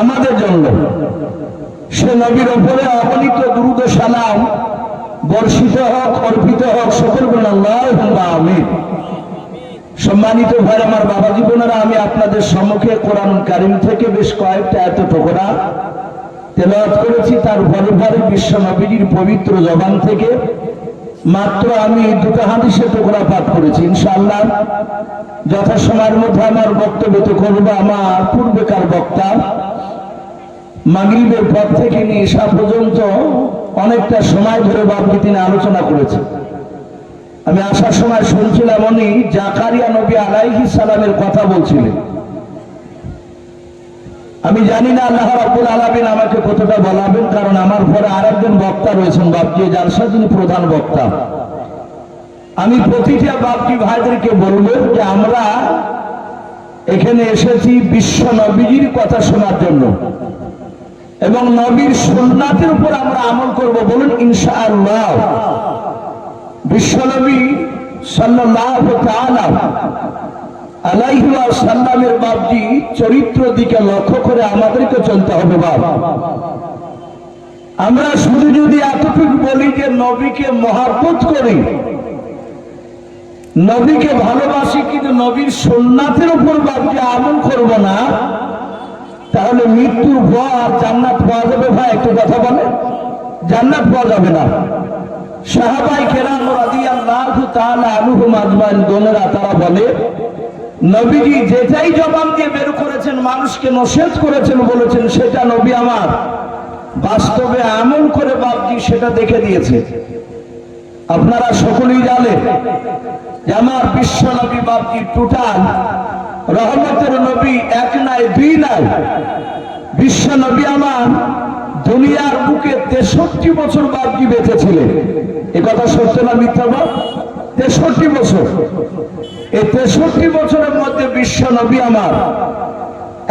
আমাদের জন্য। সে নবীর ওপরে অগণিত দুরূদ ও সালাম বর্ষিত হোক, অর্পিত হোক, সকল বলেন আল্লাহুম্মা আমিন। সম্মানিত ভাই আমার, বাবা জীবনেরা, আমি আপনাদের সম্মুখে কোরআন কারীম থেকে বেশ কয়েকটা আয়াত টুকরা তেলাওয়াত করেছি। তার ভরে ভরে বিশ্ব নবীজির পবিত্র জবান থেকে মাত্র আমি দুটো হাদিসের টুকরা পাঠ করেছি। ইনশাআল্লাহ যথাসময়ের মধ্যে আমার বক্তব্য তো করবো। আমার পূর্বেকার বক্তা মাগরিবের পর থেকে নিয়ে ঈশা পর্যন্ত অনেকটা সময় ধরে বাবকে তিনি আলোচনা করেছেন। আমি আসার সময় শুনছিলাম উনি জাকারিয়া নবী আলাইহিস সালামের কথা বলছিলেন। আমি জানি না আল্লাহ রাব্বুল আলামিন আমাকে কতটা বলাবেন, কারণ আমার পরে আরেকজন বক্তা রয়েছেন বাবজি জালসা, যিনি প্রধান বক্তা। আমি প্রতিটা বাবজি ভাইদেরকে বলবো যে আমরা এখানে এসেছি বিশ্ব নবীজির কথা শোনার জন্য এবং নবীর সুন্নাতের উপর আমরা আমল করব। বলুন ইনশাআল্লাহ। বিশ্বনবী সাল্লাল্লাহু তাআলা আলাইহি ওয়াসাল্লামের বাবজি চরিত্র দিকে লক্ষ্য করে আমাদেরকে চলতে হবে। বাবা, আমরা শুধু যদি এতটুকু বলি যে নবীকে মহব্বত করি, নবীকে ভালোবাসি, কিন্তু নবীর সুন্নাতের উপর বাবজি আমল করব না, তাহলে মৃত্যুর পর জান্নাত পাওয়া যাবে? ভাই একটু কথা বলে, জান্নাত পাওয়া যাবে না। সাহাবায়ে কেরাম রাদিয়াল্লাহু তাআলা আনহুম আজমাইন দোনেরা তারা বলে নবীজি যেটাই জবান দিয়ে বের করেছেন, মানুষকে নসিহত করেছেন, বলেছেন, সেটা নবী আমার বাস্তবে আমল করে বাবজি সেটা দেখে দিয়েছে। আপনারা সকলেই জানেন যে আমার বিশ্ব নবী বাবজি টোটাল রহমতের নবী, এক নাই দুই নাই। বিশ্ব নবী আমার দুনিয়ার বুকে 63 বছর বাবজি বেঁচে ছিলেন। এ কথা সত্য না মিথ্যা? 63 বছর। এই 63 বছরের মধ্যে বিশ্ব নবী আমার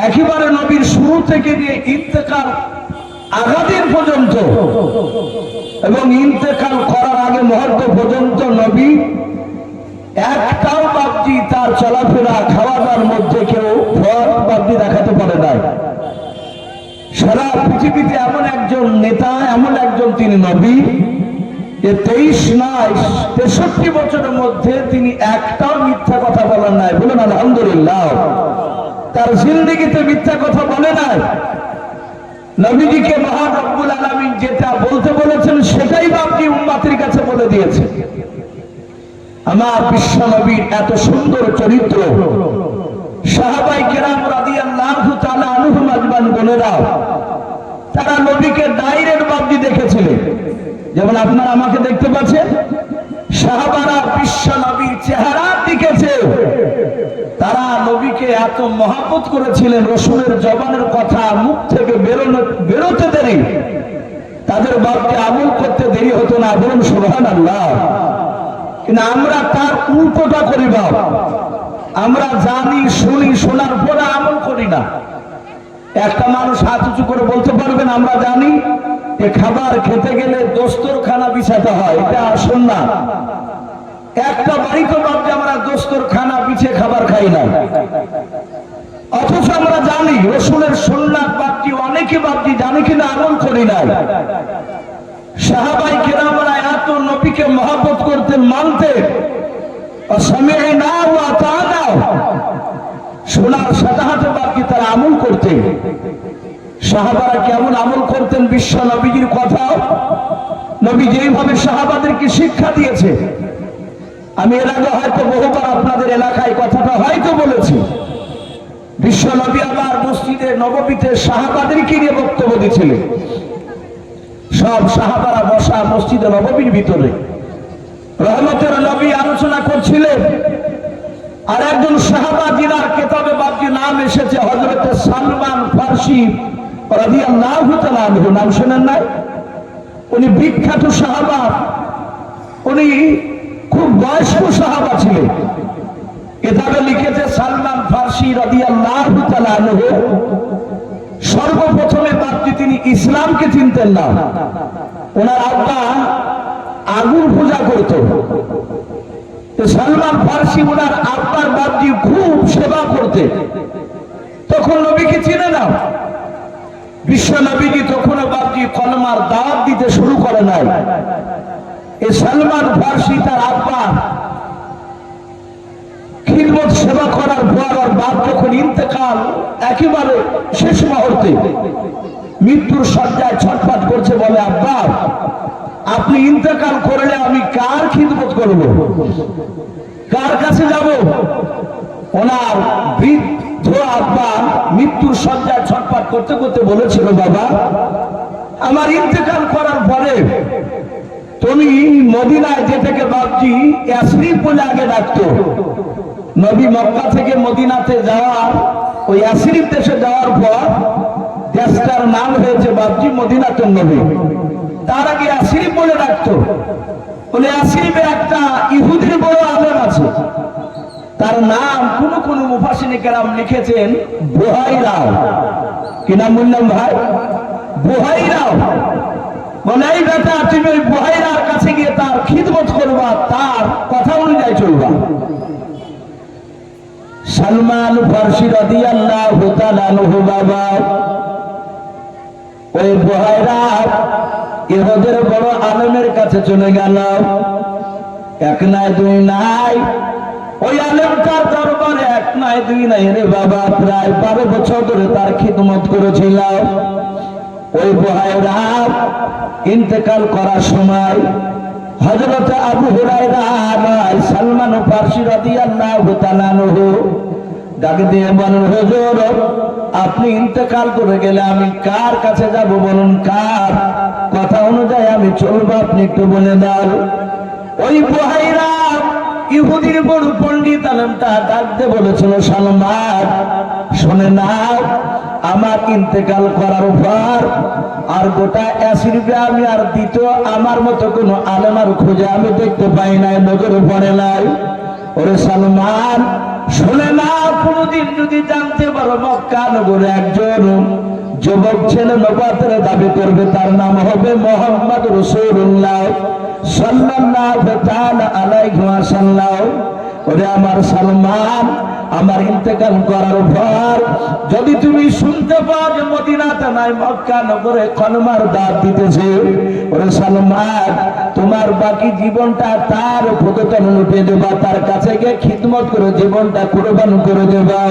একেবারে নবীর শুরু থেকে নিয়ে ইন্তেকাল আগাদিন পর্যন্ত এবং ইন্তেকাল করার আগে মুহূর্ত পর্যন্ত নবী একটাও বাবজি তার চলাফেরা খাওয়া দাওয়ার মধ্যে কেউ ফরক বাবজি দেখাতে পারে নাই। সারা পৃথিবীতে এমন একজন নেতা, এমন একজন তিনি নবী যে 23 নয় 63 বছরের মধ্যে তিনি একটাও মিথ্যা কথা বলেন নাই। বলুন আলহামদুলিল্লাহ। তার জিন্দেগিতে মিথ্যা কথা বলে নাই। নবীজিকে মহান রব্বুল আলামিন যেটা বলতে বলেছেন সেটাই বাবজি উম্মতের কাছে বলে দিয়েছে। আমার বিশ্ব নবীর এত সুন্দর চরিত্র, সাহাবায়ে কেরাম রাদিয়াল্লাহু তাআলা আনহুম আজমাইন বোনেরা তারা নবীকে ডাইরেক্ট বাবজি দেখেছিলেন, যেমন আপনারা আমাকে দেখতে পাচ্ছেন। সাহাবারা বিশ্ব নবীর চেহারা দেখেছে। তারা নবীকে এত মহব্বত করেছিলেন, রাসূলের জবানের কথা মুখ থেকে বেরোতে দেরি, তাদের বাবকে আমল করতে দেরি হতো না। বলুন সুবহানাল্লাহ। কিন্তু আমরা তার উল্টোটা করি। বাপ, আমরা জানি, শুনি, শোনার পরে আমল করি না। একটা মানুষ হাত উঁচু করে বলতে পারবেন আমরা জানি যে খাবার খেতে গেলে দস্তরখানা বিছাতে হয়, এটা সুন্নাত। একটা বাড়িতে বাবজি আমরা দস্তরখানা বিছিয়ে খাবার খাই না, অথচ আমরা জানি রাসূলের সুন্নাত বাবজি অনেকে বাবজি জানি কিনা আমল করি না। সাহাবায়ে কেরামরা এত নবীকে মহব্বত করতে মানতে, সামি'না ওয়া আতা'না, শোনার সাথে সাথে বাবজি তারা আমল করতেন। সাহাবারা কেমন আমল করতেন বিশ্ব নবীজির কথা নবী যেইভাবে সাহাবাদেরকে শিক্ষা দিয়েছে, আমি এর আগে হয়তো বহুবার আপনাদের এলাকায় কথাটা হয়তো বলেছি। বিশ্ব নবী আবার মসজিদে নববীতে সাহাবাদেরকে নিয়ে বক্তব্য দিয়েছিলেন। সব সাহাবারা বসা মসজিদে নববীর ভিতরে রহমতের নবী আলোচনা করছিলেন। আর একজন সাহাবা যিনার কিতাবে বাবজি নাম এসেছে হযরত সালমান ফারসি রাদিয়াল্লাহু তাআলা আনহু, নাম শুনেন না? উনি বিখ্যাত সাহাবা, উনি খুব বয়স্ক সাহাবা ছিলেন। কিতাবে লিখেছে সালমান ফারসি রাদিয়াল্লাহু তাআলা আনহু সর্বপ্রথমে বাবজি তিনি ইসলামকে চিনতেন না। ওনার আব্বা আগুন পূজা করত। সালমান ফারসি ওনার আব্বার বাবজি খুব সেবা করতে, তখন নবীকে চিনে না। নবীজি তখনও বাপজি কলমার দাওয়াত দিতে শুরু করে নাই। এই সালমান ফার্সি তার আব্বা খিদমত সেবা করার পর আর বাপ যখন ইন্তেকাল একেবারে শেষ মুহূর্তে মৃত্যুর শয্যায় ছটফট করছে, বলে আব্বা আপনি ইন্তেকাল করলে আমি কার খিদমত করব, কার কাছে যাব? ওনার বৃদ্ধ আব্বা মৃত্যুর শয্যায় ছটফট করতে করতে বলেছিল, বাবা আমার ইন্তেকাল করার পরে তুমি মদিনায় যেটাকে বাপজি ইয়াসরিব বলে আগে ডাকতো, নবী মক্কা থেকে মদিনাতে যাওয়ার ওই ইয়াসরিব দেশে যাওয়ার পর দেশটার নাম হয়েছে বাপজি মদিনাতুন নবী। তার আগে ইয়াসরিব বলে ডাকতো। বলে ইয়াসরিবে একটা ইহুদির বড় আলেম আছে, তার নাম কোন কোন মুফাসসিরিনে কেরাম লিখেছেন বুহাইরা। কি নাম বললাম ভাই? বুহাইরা। বলে এই বেটা তুমি ওই বুহাইরার কাছে গিয়ে তার খিদমত করবা, তার কথা অনুযায়ী চলবা। সালমান ফার্সি রাদিয়াল্লাহু তাআলা আনহু বাবা ওই বুহাইরা ইহুদের বড় আলেমের কাছে চলে গেল। এক নাই দুই নাই, ওই আলেমটার দরবারে এক নাই দুই নাই রে বাবা, প্রায় 12 বছর ধরে তার খিদমত করেছিল। ওই বুহাইরা ইন্তেকাল করার সময় হযরত আবু হুরায়রা সালমান ফার্সি রাদিয়াল্লাহু তাআলা আনহু ডাক দিয়ে বলেন, হুজুর আপনি ইন্তেকাল করে গেলে আমি কার কাছে যাব বলুন, কার কথা অনুযায়ী আমি চলবো আপনি একটু বলে দাও। ওই বুহাইরা ইহুদির বড় পণ্ডিত আলেমটা ডাক দিয়ে বলেছিল, সালমান শুনে নাও, আমার ইন্তেকাল করার পর আর গোটা ইয়াসরিবে আমি আর দ্বিতীয় আমার মতো কোন আলেম আর খুঁজে আমি দেখতে পাই নাই, নজরে পড়ে নাই। ওরে সালমান শুনে নাও, কোনদিন যদি জানতে পারো মক্কা নগরে একজন যুবক ছেলে নবুয়তের দাবি করবে, তার নাম হবে মুহাম্মদ রাসূলুল্লাহ সাল্লাল্লাহু তাআলা আলাইহি ওয়াসাল্লাম। ওরে আমার সালমান, আমার ইন্তেকাল করার পর যদি তুমি শুনতে পাও যে মদিনাতে নাই মক্কা নগরে কলমার দাওয়াত দিতেছে, ওরে সালমান তোমার বাকি জীবনটা তার প্রদতন লুটে দেবা, তার কাছে গিয়ে খিদমত করে জীবনটা কুরবান করে দেবা।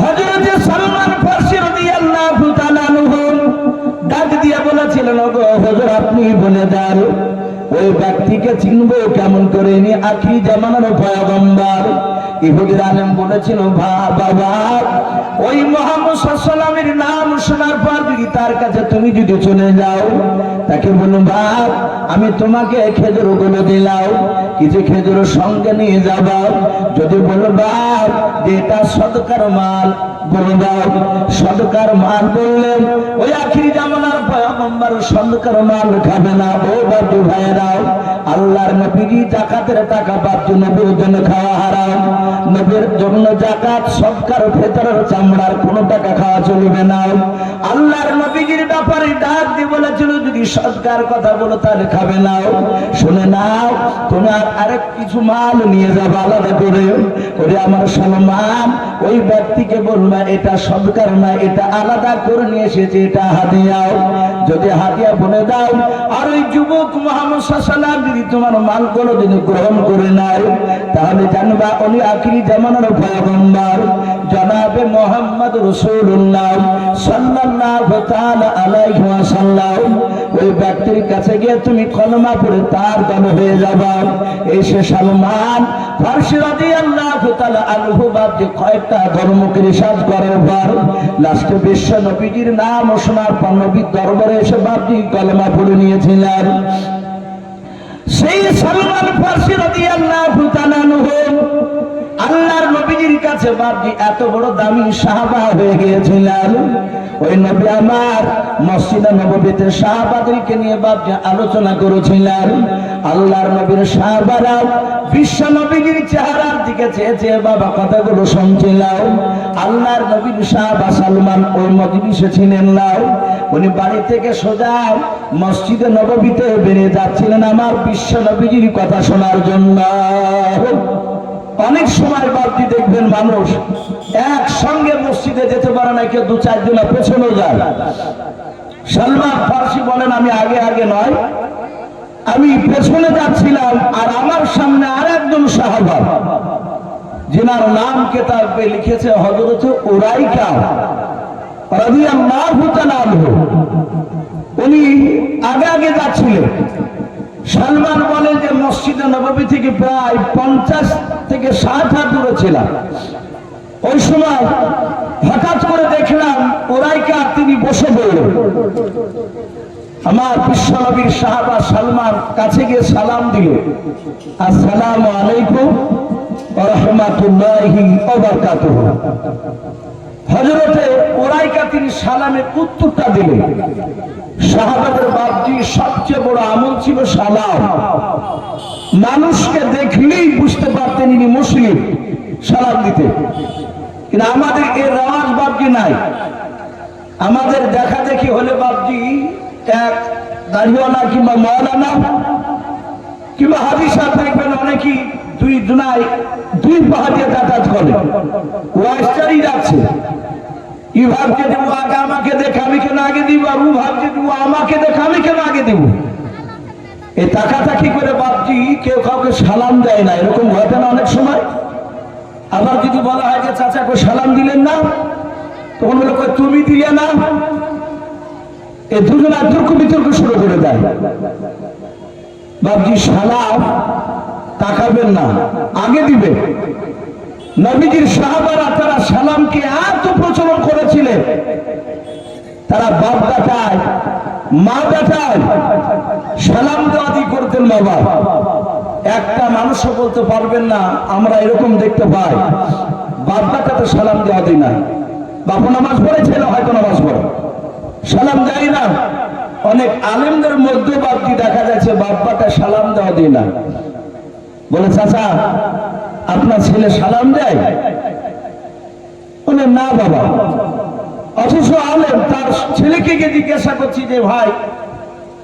হযরত সালমান ফার্সি রাদিয়াল্লাহু তাআলা আনহু ডাক দিয়ে বলেছিলেন, ওগো হুজুর আপনি বলে দেন ওই ব্যক্তিকে চিনবো কেমন করে, ইনি আখিরি জামানার পয়গম্বর। ইহুদির আলেম বলেছিল, বাবা ওই মুহাম্মদ সাল্লাল্লাহু আলাইহি ওয়াসাল্লামের নাম শোনার পর যদি তার কাছে তুমি যদি চলে যাও, তাকে বলুন বাপ আমি তোমাকে খেজুর গুলো দিলাম, কিছু খেজুর সঙ্গে নিয়ে যাবা। যদি বলো বাপ এটা সদকার মাল, বলে দাও সদকার মাল বললেন, ওই আখিরি জামানার পয়গম্বর সদকার মাল খাবে না। ও বাবু ভাইরা, আল্লাহর নবীজি যাকাতের টাকা পাচ্ছ, নবীর জন্য খাওয়া হারাম, নবীর জন্য যাকাত সদকার ভেতরের চামড়ার কোনো টাকা খাওয়া চলবে না। আল্লাহর নবীজির ব্যাপারে ডাক দিয়ে বলেছিল যদি সদকার কথা বলো তাহলে খাবে না। শুনে নাও, তোমার আরেক কিছু মাল নিয়ে যাবে আলাদা করে। ওরে আমার সালমান ওই ব্যক্তিকে বলবা এটা সদকার না, এটা আলাদা করে নিয়ে এসেছে, এটা হাদিয়াও। যদি হাদিয়া বলে দাও, আর ওই যুবক মুহাম্মদ সাল্লাল্লাহু আলাইহি ওয়াসাল্লাম যদি তোমার মালগুলো যদি গ্রহণ করে নেয়, তাহলে জানবা উনি আখিরি জামানার পয়গম্বর জনাবে মুহাম্মদ রাসূলুল্লাহ সাল্লাল্লাহু তাআলা আলাইহি ওয়াসাল্লাম। ওই ব্যক্তির কাছে গিয়ে তুমি কলমা পড়ে তার দল হয়ে যাবা। এসে সালমান ফার্সি রাদিয়াল্লাহু তাআলা আনহু বাপজি কয়েকটা ধর্মকে রিসার্চ করার পর লাস্টে বিশ্ব নবীজির নাম শোনার পর নবীর দরবারে এসে বাপজি কলমা পড়ে নিয়েছিলেন। সেই সালমান ফার্সি রাদিয়াল্লাহু তাআলা আনহু আল্লাহর নবীজির কাছে বাপজি এত বড় দামি সাহাবা হয়ে গিয়েছিলেন। ওই নবী আমার মসজিদে নববীতে সাহাবাদেরকে নিয়ে বাপজি আলোচনা করেছিলেন। আল্লাহর নবীর সাহাবারা বিশ্ব নবীজির চেহারার দিকে চেয়ে চেয়ে বাবা কথাগুলো শুনছিলেন। আল্লাহর নবীর সাহাবা সালমান ওই মজলিসে ছিলেন না, উনি বাড়ি থেকে সোজা মসজিদে নববীতে বেরিয়ে যাচ্ছিলেন আমার বিশ্ব নবীজির কথা শোনার জন্য। অনেক সময় বাদটি দেখবেন মানুষ একসঙ্গে মসজিদে যেতে পারে না, কেউ 2-4 দিন পেছনেও যায়। সালমান ফারসি বলেন, আমি আগে আগে নয়, আমি পেছনে যাচ্ছিলাম, আর আমার সামনে আর একজন সাহাবা, যিনার নাম কেতাবে লিখেছে হযরত উরাইকা রাদিয়াল্লাহু তাআলা আনহু, উনি আগে আগে যাচ্ছিলেন। সালমান বলেন যে মসজিদে নববী থেকে প্রায় 50 থেকে 60 হাত দূরে ছিলাম। ওই সময় হঠাৎ করে দেখলাম উরাইকা তিনি বসে পড়লেন। আমার বিশ্ব নবীর সাহাবা সালমান কাছে গিয়ে সালাম দিল, আসসালামু আলাইকুম ওয়া রাহমাতুল্লাহি ওয়া বারাকাতুহু। হযরতে উরাইকা তিনি সালামের উত্তরটা দিলেন। সাহাবাদের বাপজি সবচেয়ে বড় আমল ছিল সালাম। মানুষকে দেখলেই বুঝতে পারতেন ইনি মুসলিম, সালাম দিতে। কিন্তু আমাদের এর রেওয়াজ বাপজি নাই। আমাদের দেখা দেখি হলে বাপজি এক দাড়িওয়ালা কিংবা মওলানা কিংবা হাজী সাহেব দেখবেন অনেকেই দুই পা দিয়ে যাতায়াত করে, ওয়াইস্টারই যাচ্ছে। ই ভাবছে যে ও আগে আমাকে দেখে আমি কেন আগে দিব, আর ও ভাবছে যে ও আমাকে দেখে আমি কেন আগে দিব। এই তাকাতাকি করে বাপজি কেউ কাউকে সালাম দেয় না, এরকম ঘটে না অনেক সময়। আবার যদি বলা হয় যে চাচা কেউ সালাম দিলেন না, তখন বলে তুমি দিলে না। এই দুজনা তর্ক বিতর্ক শুরু করে দেয়। বাপজি সালাম তাকাবেন না, আগে দিবে। নবীজির সাহাবারা তারা সালামকে এত প্রচলন করেছিলেন, তারা বাপ বেটায় মা বেটায় সালাম দেওয়াদি করতেন। বাবা একটা মানুষও বলতে পারবেন না আমরা এরকম দেখতে পাই বাপ বেটাতে সালাম দেওয়া দিই না। বাপু নামাজ পড়েছিল, হয়তো নামাজ পড়ে, সালাম দেয় না। অনেক আলেমদের মধ্যে বাপজি দেখা যাচ্ছে বাপ বেটা সালাম দেওয়া দিই না। বলে চাচা আপনার ছেলে সালাম দেয়? বলে না বাবা। অথচ আলেম তার ছেলেকে গিয়ে জিজ্ঞাসা করছি যে ভাই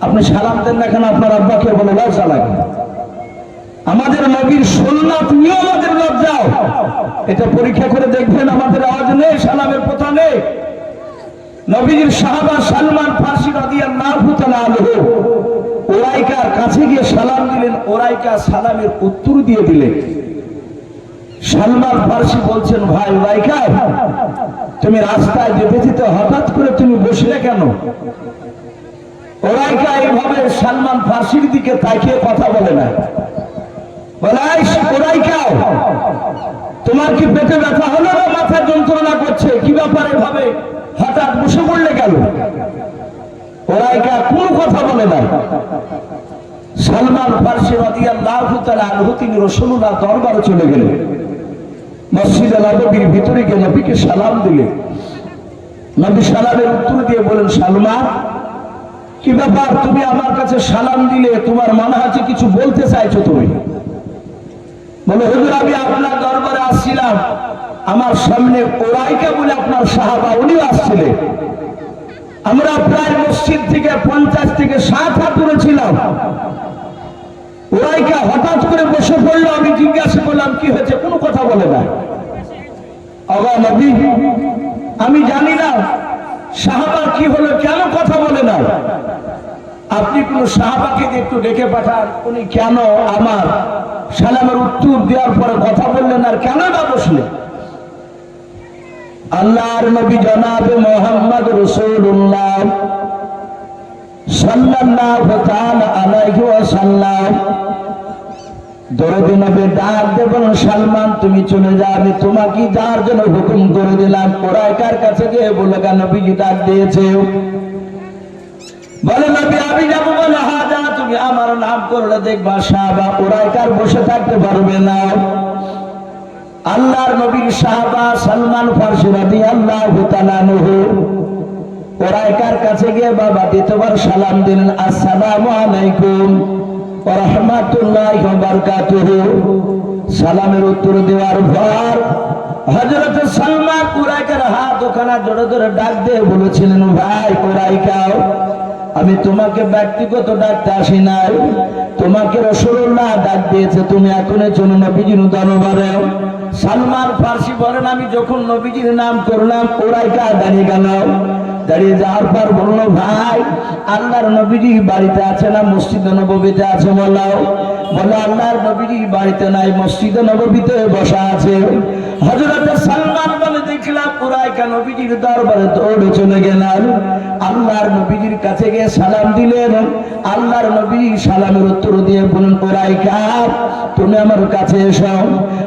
আপনি সালাম দেন না কেন আপনার আব্বাকে? বলে লজ্জা লাগে। আমাদের নবীর সুন্নাত নিয়ে আমাদের লজ্জাও, এটা পরীক্ষা করে দেখবেন। আমাদের আওয়াজ নেই, সালামের কথা নেই। নবীর সাহাবা সালমান ফারসি রাদিয়াল্লাহু তাআলা আনহু উরাইকার কাছে গিয়ে সালাম দিলেন। উরাইকা সালামের উত্তর দিয়ে দিলেন। সালমান ফারসি বলছেন, ভাই উরাইকা তুমি রাস্তায় যেতে হঠাৎ করে তুমি বসলে কেন? উরাইকা এইভাবে সালমান ফারসির দিকে তাকিয়ে কথা বলে না। বলে উরাইকা তোমার কি পেটে ব্যথা হলো না মাথা যন্ত্রণা করছে? কি ব্যাপার এভাবে হঠাৎ বসে পড়লে কেন? উরাইকা কোনো কথা বলে না। সালমান ফারসি রাদিয়াল্লাহু তাআলা আনহু তিনি রাসূলুল্লাহ দরবারে চলে গেলেন। মসজিদে নববীর ভিতরে গিয়ে নবীকে সালাম দিলেন। নবী সালামের উত্তর দিয়ে বলেন, সালমান কি ব্যাপার তুমি আমার কাছে সালাম দিলে? তোমার মনে হচ্ছে কিছু বলতে চাইছো তুমি? বলে হুজুর আমি আপনার দরবারে আসছিলাম, আমার সামনে উরাইকা বলে আপনার সাহাবা উনিও আসছিলেন। আমরা প্রায় মসজিদ থেকে 50 থেকে 60 হাত দূরে ছিলাম। উরাইকা হঠাৎ করে বসে পড়লো। আমি জিজ্ঞাসা করলাম কি হয়েছে? কোনো কথা বলে না। আবা নবী আমি জানি না সাহাবা কি হলো, কেন কথা বলে না। আপনি কোন সাহাবাকে একটু ডেকে পাঠান, উনি কেন আমার সালামের উত্তর দেওয়ার পরে কথা বললেন আর কেন না বসলেন? আল্লাহর নবী জনাবে মুহাম্মদ রাসূলুল্লাহ সাল্লাল্লাহু তাআলা আলাইহি ওয়াসাল্লাম দরদে নবী ডাক দেবেন, সালমান তুমি চলে যাও, আমি তোমাকে যার জন্য হুকুম করে দিলাম। উরাইকার কাছে গিয়ে বলে নবীজি ডাক দিয়েছে। বলে নবী আমি যাবো? বলে হ্যাঁ যা, তুমি আমার নাম করলে দেখবা সাহাবা উরাইকার বসে থাকতে পারবে না। আল্লাহর নবীর সাহাবা সালমান ফারসি রাদিয়াল্লাহু তাআলা আনহু উরাইকার কাছে গিয়ে বাবা দ্বিতীয়বার সালাম দিলেন, আসসালামু আলাইকুম ওয়া রাহমাতুল্লাহি ওয়া বারাকাতুহু। সালামের উত্তর দেওয়ার পর হযরত সালমান উরাইকার হাত ওখানে জোরে জোরে ডাক দিয়ে বলেছিলেন, ভাই উরাইকা আমি তোমাকে ব্যক্তিগত ডাকতে আসি নাই, তোমাকে রাসূলুল্লাহ ডাক দিয়েছে, তুমি এখনের জন্য নবীজির দরবারে। সালমান ফার্সি বলেন, আমি যখন নবীজির নাম করলাম উরাইকা দাঁড়িয়ে গেল। দাঁড়িয়ে যাওয়ার পর বললো, ভাই আল্লাহর নবীজি বাড়িতে আছে না মসজিদে নববীতে আছে? বললাম। বলে আল্লাহর নবীজি বাড়িতে নাই, মসজিদে নববীতে বসা আছে। হযরত সালমান বলে, দেখলাম উরাইকা নবীজির দরবারে দৌড়ে চলে গেলেন। আল্লাহর নবীজির কাছে গিয়ে সালাম দিলেন। আল্লাহর নবী সালামের উত্তর দিয়ে বলেন, উরাইকা তুমি আমার কাছে এসো।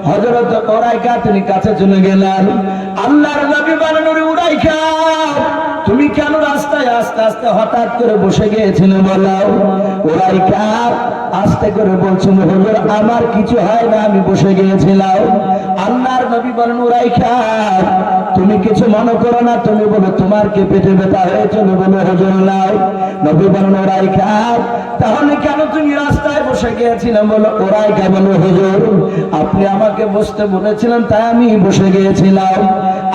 হযরত উরাইকা তিনি কাছে চলে গেলেন। আল্লাহর নবী বলেন, উরাইকা তুমি কেন রাস্তায় আস্তে আস্তে হঠাৎ করে বসে গিয়েছিলে? বলাও। উরাইকা আস্তে করে বলছিল, হুজুর আমার কিছু হয় না, আমি বসে গিয়েছিলাম। আল্লাহর নবী বলেন, উরাইকা তুমি কিছু মনে করো না, তুমি বলো তোমার কি পেটে ব্যথা হয়েছিল? বলে হুজুর নাও। নবী বলেন, উরাইকা তাহলে কেন তুমি রাস্তায় বসে গিয়েছিলে? বলো। উরাইকা বলে, হুজুর আপনি আমাকে বসতে বলেছিলেন তাই আমি বসে গিয়েছিলাম।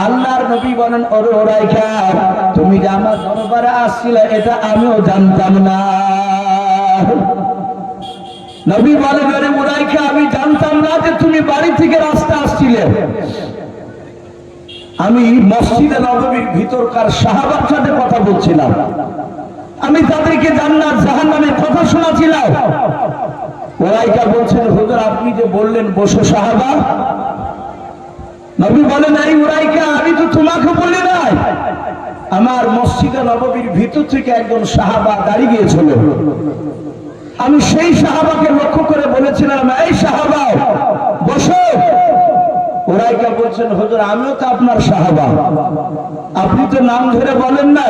আল্লাহর নবী বলেন, ওরে উরাইকা তুমি যে আমার দরবারে আসছিলে এটা আমিও জানতাম না। নবী বলেন, আরে উরাইকা আমি জানতাম না যে তুমি বাড়ি থেকে রাস্তা আসছিলে। আমি মসজিদে নববীর ভিতরকার সাহাবার সাথে কথা বলছিলাম, আমি তাদেরকে জান্নাত জাহান্নামের কথা শোনাছিলাম। উরাইকা বলছেন, হুজুর আপনি যে বললেন বসো সাহাবা। নবী বলেন, এই উরাইকা আমি তো তোমাকে বলি নাই, আমার মসজিদে নববীর ভিতর থেকে একজন সাহাবা দাঁড়িয়ে গিয়েছিল, আমি সেই সাহাবাকে লক্ষ্য করে বলেছিলাম, এই সাহাবা বসো। উরাইকা বলছেন, হুজুর আমিও তো আপনার সাহাবা, আপনি তো নাম ধরে বলেন না,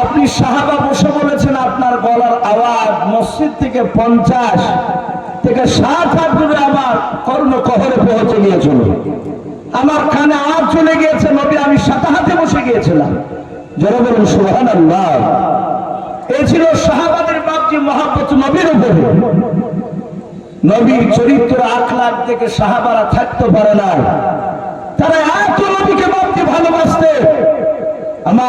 আপনি সাহাবা বসে বলেছেন। আপনার গলার আওয়াজ মসজিদ থেকে 50 থেকে 60 হাত দূরে আমার কর্ণকহরে পৌঁছে গিয়েছিল, আমার কানে আওয়াজ চলে গিয়েছে। নবী আমি সাথে হাতে বসে গিয়েছিলাম। যারা বলেন সুবহানাল্লাহ। এই ছিল সাহাবাদের বাপজি মহব্বত নবীর উপরে। নবীর চরিত্র আখলাক থেকে সাহাবারা থাকতে পারে না, তারা এত নবীকে বাপজি ভালোবাসতে। আমার